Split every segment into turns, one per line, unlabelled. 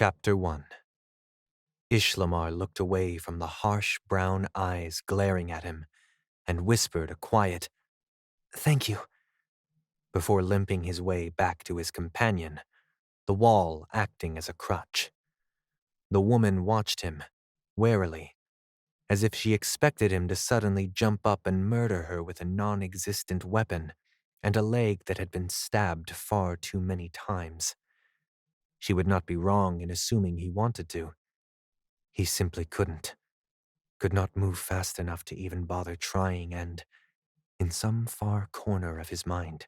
Chapter 1. Ishlamar looked away from the harsh brown eyes glaring at him and whispered a quiet, "Thank you," before limping his way back to his companion, the wall acting as a crutch. The woman watched him, warily, as if she expected him to suddenly jump up and murder her with a non-existent weapon and a leg that had been stabbed far too many times. She would not be wrong in assuming he wanted to. He simply could not move fast enough to even bother trying and, in some far corner of his mind,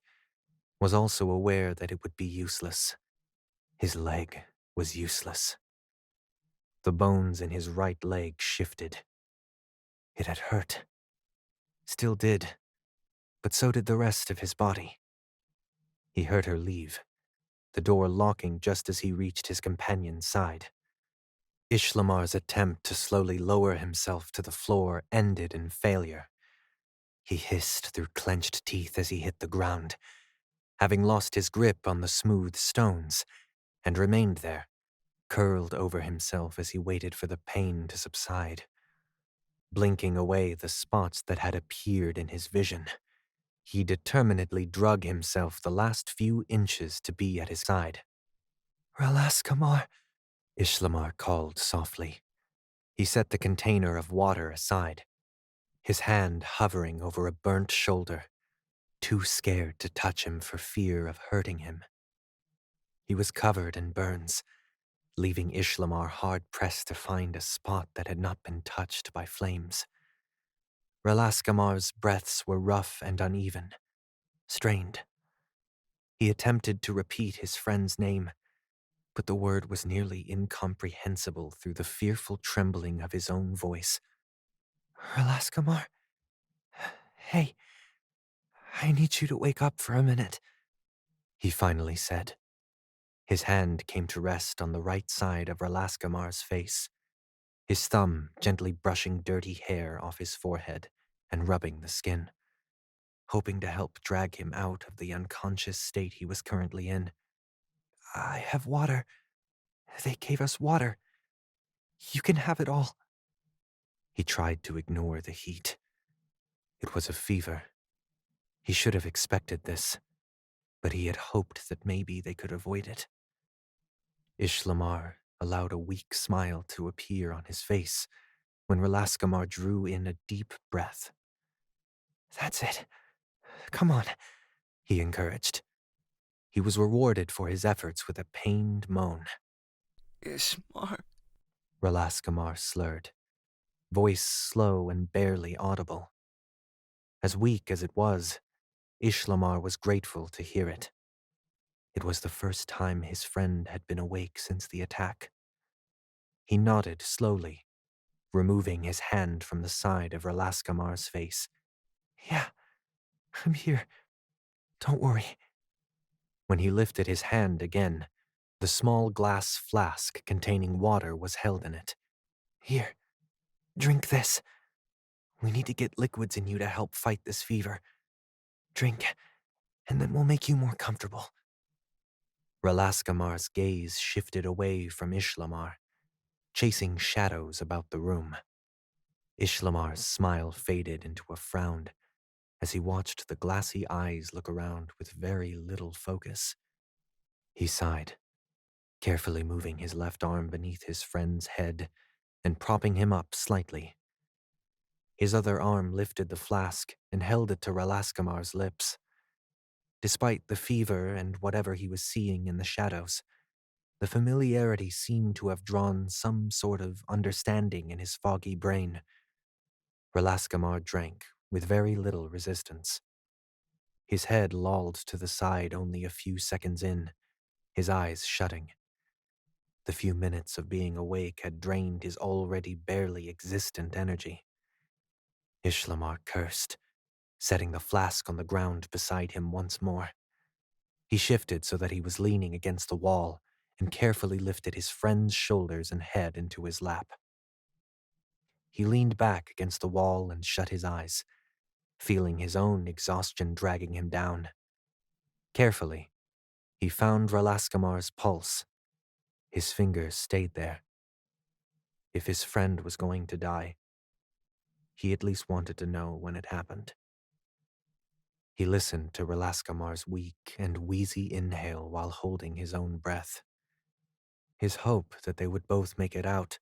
was also aware that it would be useless. His leg was useless. The bones in his right leg shifted. It had hurt. Still did, but so did the rest of his body. He heard her leave, the door locking just as he reached his companion's side. Ishlamar's attempt to slowly lower himself to the floor ended in failure. He hissed through clenched teeth as he hit the ground, having lost his grip on the smooth stones, and remained there, curled over himself as he waited for the pain to subside. Blinking away the spots that had appeared in his vision, he determinedly drug himself the last few inches to be at his side. "Ralaskamar," Ishlamar called softly. He set the container of water aside, his hand hovering over a burnt shoulder, too scared to touch him for fear of hurting him. He was covered in burns, leaving Ishlamar hard-pressed to find a spot that had not been touched by flames. Ralaskamar's breaths were rough and uneven, strained. He attempted to repeat his friend's name, but the word was nearly incomprehensible through the fearful trembling of his own voice. "Ralaskamar? Hey, I need you to wake up for a minute," he finally said. His hand came to rest on the right side of Ralaskamar's face, his thumb gently brushing dirty hair off his forehead and rubbing the skin, hoping to help drag him out of the unconscious state he was currently in. "I have water. They gave us water. You can have it all." He tried to ignore the heat. It was a fever. He should have expected this, but he had hoped that maybe they could avoid it. Ishlamar allowed a weak smile to appear on his face when Ralaskamar drew in a deep breath. "That's it. Come on," he encouraged. He was rewarded for his efforts with a pained moan.
Ishlamar,
Ralaskamar slurred, voice slow and barely audible. As weak as it was, Ishlamar was grateful to hear it. It was the first time his friend had been awake since the attack. He nodded slowly, removing his hand from the side of Ralaskamar's face. "Yeah, I'm here. Don't worry." When he lifted his hand again, the small glass flask containing water was held in it. "Here, drink this. We need to get liquids in you to help fight this fever. Drink, and then we'll make you more comfortable." Ralaskamar's gaze shifted away from Ishlamar, chasing shadows about the room. Ishlamar's smile faded into a frown as he watched the glassy eyes look around with very little focus. He sighed, carefully moving his left arm beneath his friend's head and propping him up slightly. His other arm lifted the flask and held it to Ralaskamar's lips. Despite the fever and whatever he was seeing in the shadows, the familiarity seemed to have drawn some sort of understanding in his foggy brain. Ralaskamar drank with very little resistance. His head lolled to the side only a few seconds in, his eyes shutting. The few minutes of being awake had drained his already barely existent energy. Ishlamar cursed, setting the flask on the ground beside him once more. He shifted so that he was leaning against the wall and carefully lifted his friend's shoulders and head into his lap. He leaned back against the wall and shut his eyes, feeling his own exhaustion dragging him down. Carefully, he found Ralaskamar's pulse. His fingers stayed there. If his friend was going to die, he at least wanted to know when it happened. He listened to Relaskamar's weak and wheezy inhale while holding his own breath. His hope that they would both make it out,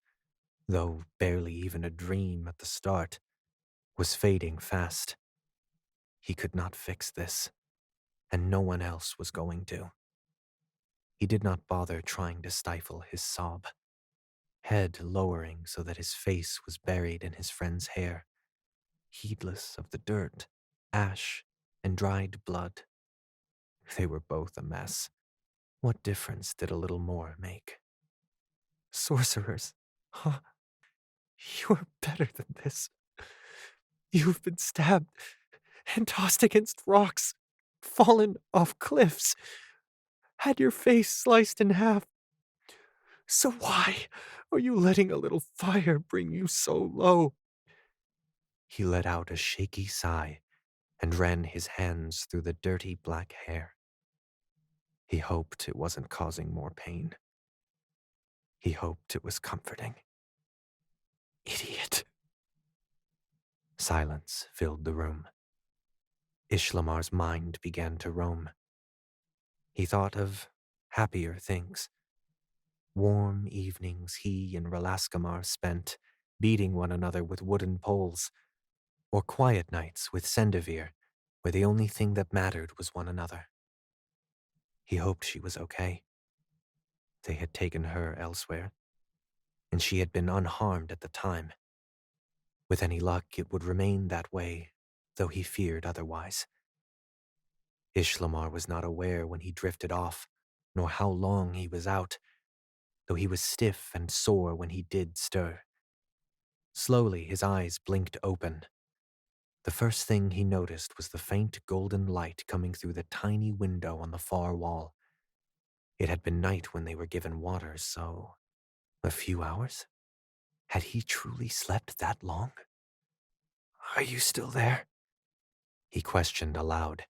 though barely even a dream at the start, was fading fast. He could not fix this, and no one else was going to. He did not bother trying to stifle his sob, head lowering so that his face was buried in his friend's hair, heedless of the dirt, ash, and dried blood. They were both a mess. What difference did a little more make? Sorcerers, huh? You are better than this. You've been stabbed and tossed against rocks, fallen off cliffs, had your face sliced in half. So why are you letting a little fire bring you so low? He let out a shaky sigh and ran his hands through the dirty black hair. He hoped it wasn't causing more pain. He hoped it was comforting. Idiot. Silence filled the room. Ishlamar's mind began to roam. He thought of happier things. Warm evenings he and Relaskamar spent beating one another with wooden poles, or quiet nights with Sendavir, where the only thing that mattered was one another. He hoped she was okay. They had taken her elsewhere, and she had been unharmed at the time. With any luck, it would remain that way, though he feared otherwise. Ishlamar was not aware when he drifted off, nor how long he was out, though he was stiff and sore when he did stir. Slowly his eyes blinked open. The first thing he noticed was the faint golden light coming through the tiny window on the far wall. It had been night when they were given water, so a few hours? Had he truly slept that long? Are you still there? He questioned aloud,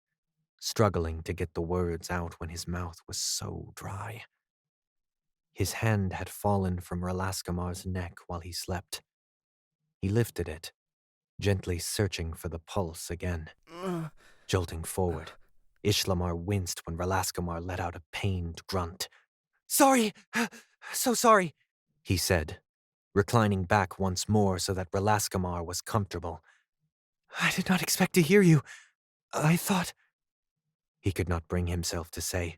struggling to get the words out when his mouth was so dry. His hand had fallen from Relaskamar's neck while he slept. He lifted it, gently searching for the pulse again. Jolting forward, Ishlamar winced when Relaskamar let out a pained grunt. Sorry, so sorry, he said, reclining back once more so that Relaskamar was comfortable. I did not expect to hear you. I thought... He could not bring himself to say,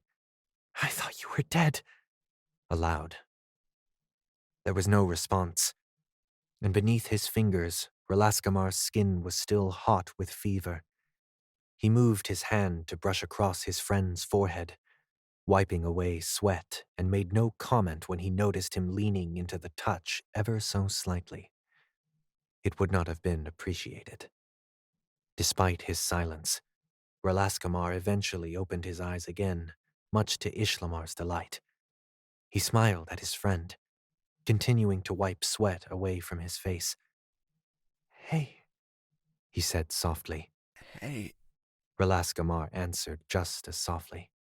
I thought you were dead, aloud. There was no response, and beneath his fingers, Relaskamar's skin was still hot with fever. He moved his hand to brush across his friend's forehead, wiping away sweat, and made no comment when he noticed him leaning into the touch ever so slightly. It would not have been appreciated. Despite his silence, Relaskamar eventually opened his eyes again, much to Ishlamar's delight. He smiled at his friend, continuing to wipe sweat away from his face. Hey, he said softly.
Hey.
Relaskamar answered just as softly.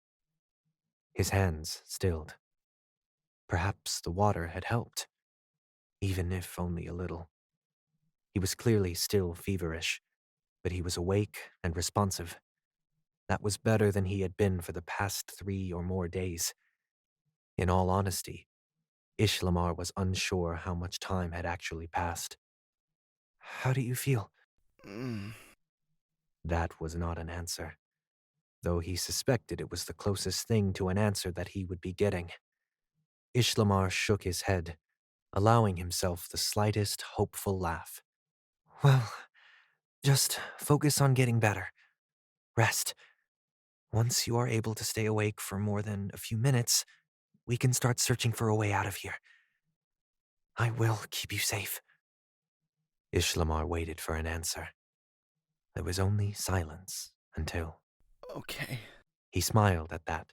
His hands stilled. Perhaps the water had helped, even if only a little. He was clearly still feverish, but he was awake and responsive. That was better than he had been for the past 3 or more days. In all honesty, Ishlamar was unsure how much time had actually passed. How do you feel?
Mm.
That was not an answer, though he suspected it was the closest thing to an answer that he would be getting. Ishlamar shook his head, allowing himself the slightest hopeful laugh. Well, just focus on getting better. Rest. Once you are able to stay awake for more than a few minutes, we can start searching for a way out of here. I will keep you safe. Ishlamar waited for an answer. There was only silence until...
Okay.
He smiled at that,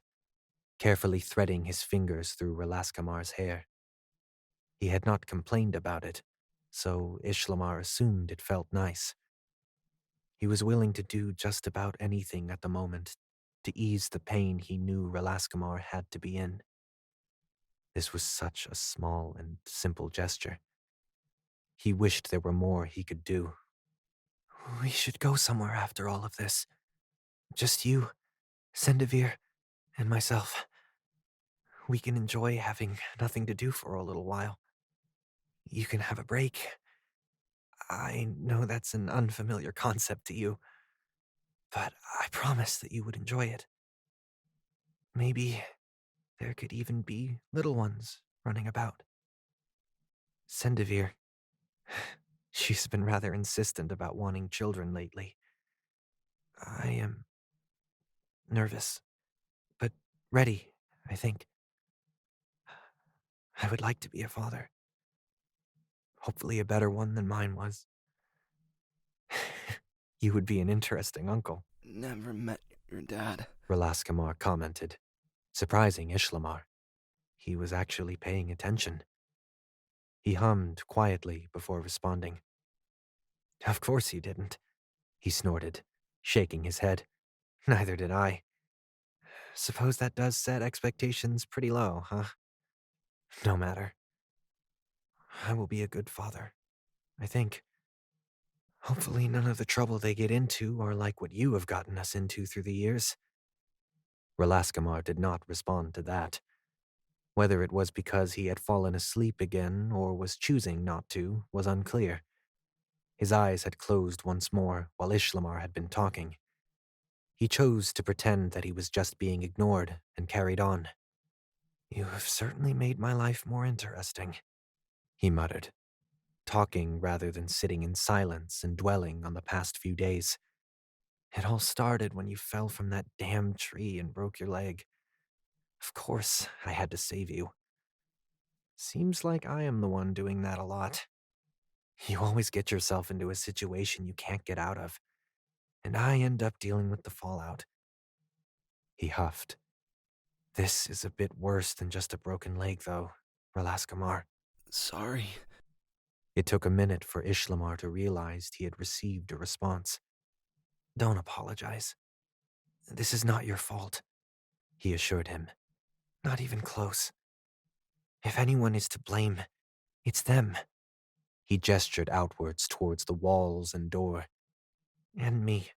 carefully threading his fingers through Relaskamar's hair. He had not complained about it, so Ishlamar assumed it felt nice. He was willing to do just about anything at the moment to ease the pain he knew Relaskamar had to be in. This was such a small and simple gesture. He wished there were more he could do. We should go somewhere after all of this. Just you, Sendavir, and myself. We can enjoy having nothing to do for a little while. You can have a break. I know that's an unfamiliar concept to you, but I promise that you would enjoy it. Maybe there could even be little ones running about. Sendavir, she's been rather insistent about wanting children lately. I am nervous, but ready, I think. I would like to be a father. Hopefully a better one than mine was. You would be an interesting uncle,
Never met your dad.
Relaskamar commented, surprising Ishlamar. He was actually paying attention. He hummed quietly before responding. Of course you didn't, he snorted, shaking his head. Neither did I. Suppose that does set expectations pretty low, huh? No matter. I will be a good father, I think. Hopefully none of the trouble they get into are like what you have gotten us into through the years. Relaskamar did not respond to that. Whether it was because he had fallen asleep again or was choosing not to was unclear. His eyes had closed once more while Ishlamar had been talking. He chose to pretend that he was just being ignored and carried on. You have certainly made my life more interesting, he muttered, talking rather than sitting in silence and dwelling on the past few days. It all started when you fell from that damn tree and broke your leg. Of course, I had to save you. Seems like I am the one doing that a lot. You always get yourself into a situation you can't get out of, and I end up dealing with the fallout. He huffed. This is a bit worse than just a broken leg, though, Relaskamar.
Sorry.
It took a minute for Ishlamar to realize he had received a response. Don't apologize. This is not your fault, he assured him. Not even close. If anyone is to blame, it's them. He gestured outwards towards the walls and door. And me.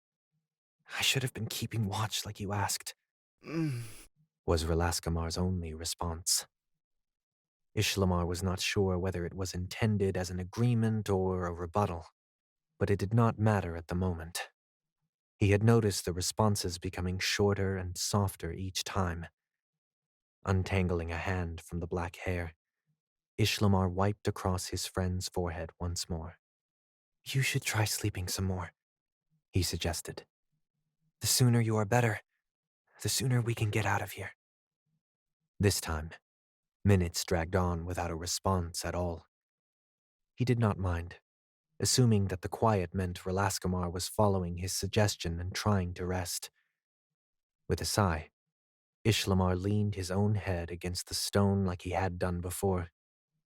I should have been keeping watch like you asked,
Mm.
was Relaskamar's only response. Ishlamar was not sure whether it was intended as an agreement or a rebuttal, but it did not matter at the moment. He had noticed the responses becoming shorter and softer each time. Untangling a hand from the black hair, Ishlamar wiped across his friend's forehead once more. You should try sleeping some more, he suggested. The sooner you are better, the sooner we can get out of here. This time, minutes dragged on without a response at all. He did not mind, assuming that the quiet meant Relaskamar was following his suggestion and trying to rest. With a sigh, Ishlamar leaned his own head against the stone like he had done before,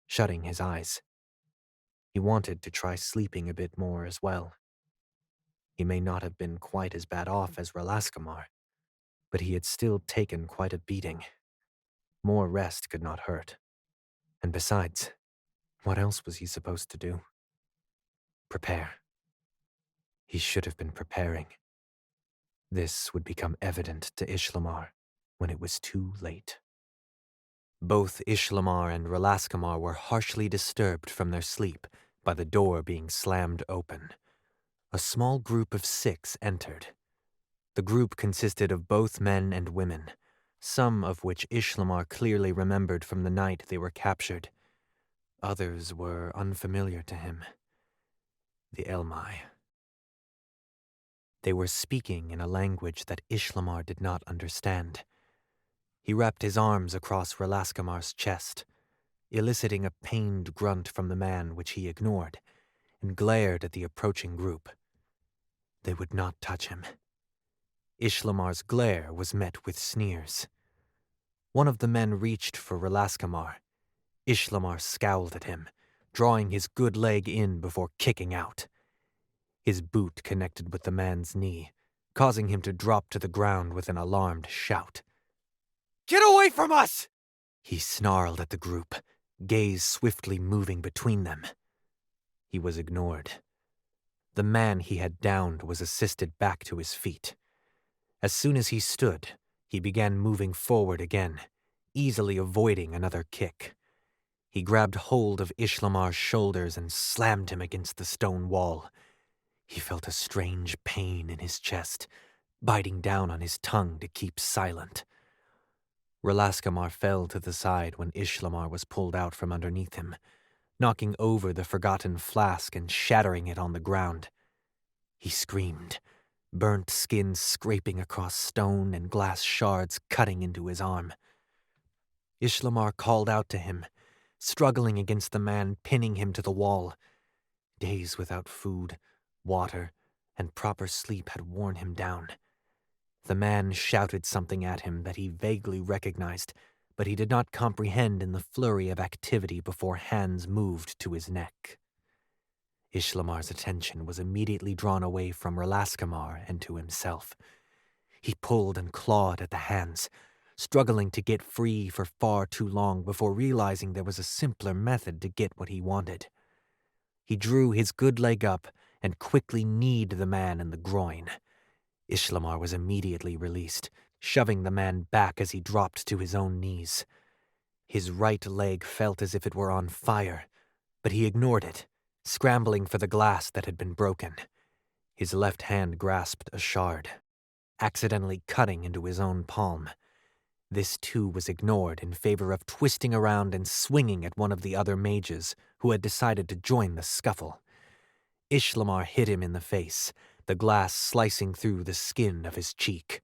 shutting his eyes. He wanted to try sleeping a bit more as well. He may not have been quite as bad off as Relaskamar, but he had still taken quite a beating. More rest could not hurt. And besides, what else was he supposed to do? Prepare. He should have been preparing. This would become evident to Ishlamar when it was too late. Both Ishlamar and Relaskamar were harshly disturbed from their sleep by the door being slammed open. A small group of 6 entered. The group consisted of both men and women, some of which Ishlamar clearly remembered from the night they were captured. Others were unfamiliar to him. The Elmeih. They were speaking in a language that Ishlamar did not understand. He wrapped his arms across Relaskamar's chest, eliciting a pained grunt from the man which he ignored, and glared at the approaching group. They would not touch him. Ishlamar's glare was met with sneers. One of the men reached for Relaskamar. Ishlamar scowled at him, drawing his good leg in before kicking out. His boot connected with the man's knee, causing him to drop to the ground with an alarmed shout. Get away from us! He snarled at the group, gaze swiftly moving between them. He was ignored. The man he had downed was assisted back to his feet. As soon as he stood, he began moving forward again, easily avoiding another kick. He grabbed hold of Ishlamar's shoulders and slammed him against the stone wall. He felt a strange pain in his chest, biting down on his tongue to keep silent. Relaskamar fell to the side when Ishlamar was pulled out from underneath him, knocking over the forgotten flask and shattering it on the ground. He screamed, burnt skin scraping across stone and glass shards cutting into his arm. Ishlamar called out to him, struggling against the man pinning him to the wall. Days without food, water, and proper sleep had worn him down. The man shouted something at him that he vaguely recognized, but he did not comprehend in the flurry of activity before hands moved to his neck. Ishlamar's attention was immediately drawn away from Relaskamar and to himself. He pulled and clawed at the hands, struggling to get free for far too long before realizing there was a simpler method to get what he wanted. He drew his good leg up and quickly kneed the man in the groin. Ishlamar was immediately released, shoving the man back as he dropped to his own knees. His right leg felt as if it were on fire, but he ignored it, scrambling for the glass that had been broken. His left hand grasped a shard, accidentally cutting into his own palm. This too was ignored in favor of twisting around and swinging at one of the other mages who had decided to join the scuffle. Ishlamar hit him in the face, the glass slicing through the skin of his cheek.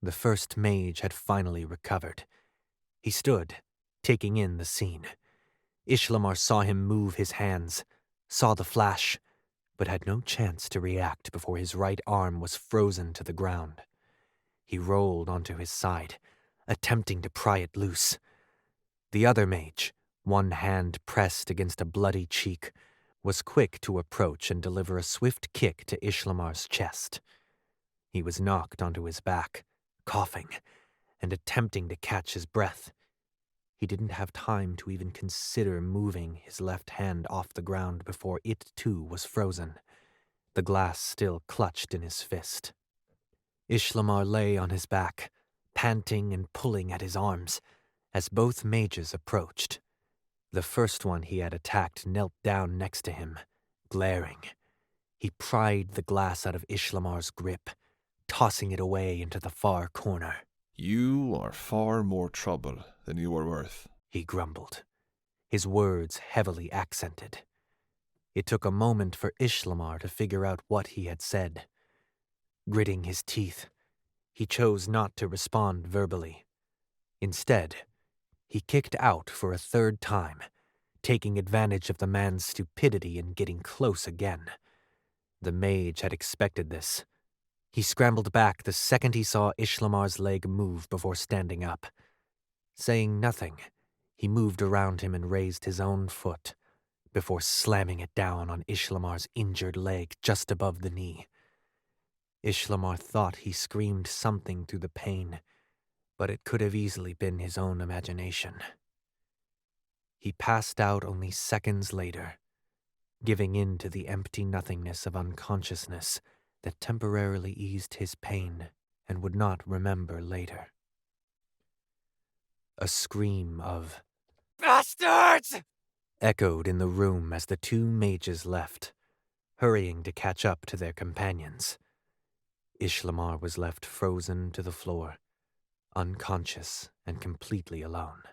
The first mage had finally recovered. He stood, taking in the scene. Ishlamar saw him move his hands, saw the flash, but had no chance to react before his right arm was frozen to the ground. He rolled onto his side, attempting to pry it loose. The other mage, one hand pressed against a bloody cheek, was quick to approach and deliver a swift kick to Ishlamar's chest. He was knocked onto his back, coughing, and attempting to catch his breath. He didn't have time to even consider moving his left hand off the ground before it too was frozen, the glass still clutched in his fist. Ishlamar lay on his back, panting and pulling at his arms, as both mages approached. The first one he had attacked knelt down next to him, glaring. He pried the glass out of Ishlamar's grip, tossing it away into the far corner.
"You are far more trouble than you are worth,"
he grumbled, his words heavily accented. It took a moment for Ishlamar to figure out what he had said. Gritting his teeth, he chose not to respond verbally. Instead, he kicked out for a third time, taking advantage of the man's stupidity in getting close again. The mage had expected this. He scrambled back the second he saw Ishlamar's leg move before standing up. Saying nothing, he moved around him and raised his own foot, before slamming it down on Ishlamar's injured leg just above the knee. Ishlamar thought he screamed something through the pain, but it could have easily been his own imagination. He passed out only seconds later, giving in to the empty nothingness of unconsciousness that temporarily eased his pain and would not remember later. A scream of "Bastards!" echoed in the room as the two mages left, hurrying to catch up to their companions. Ishlamar was left frozen to the floor, unconscious and completely alone.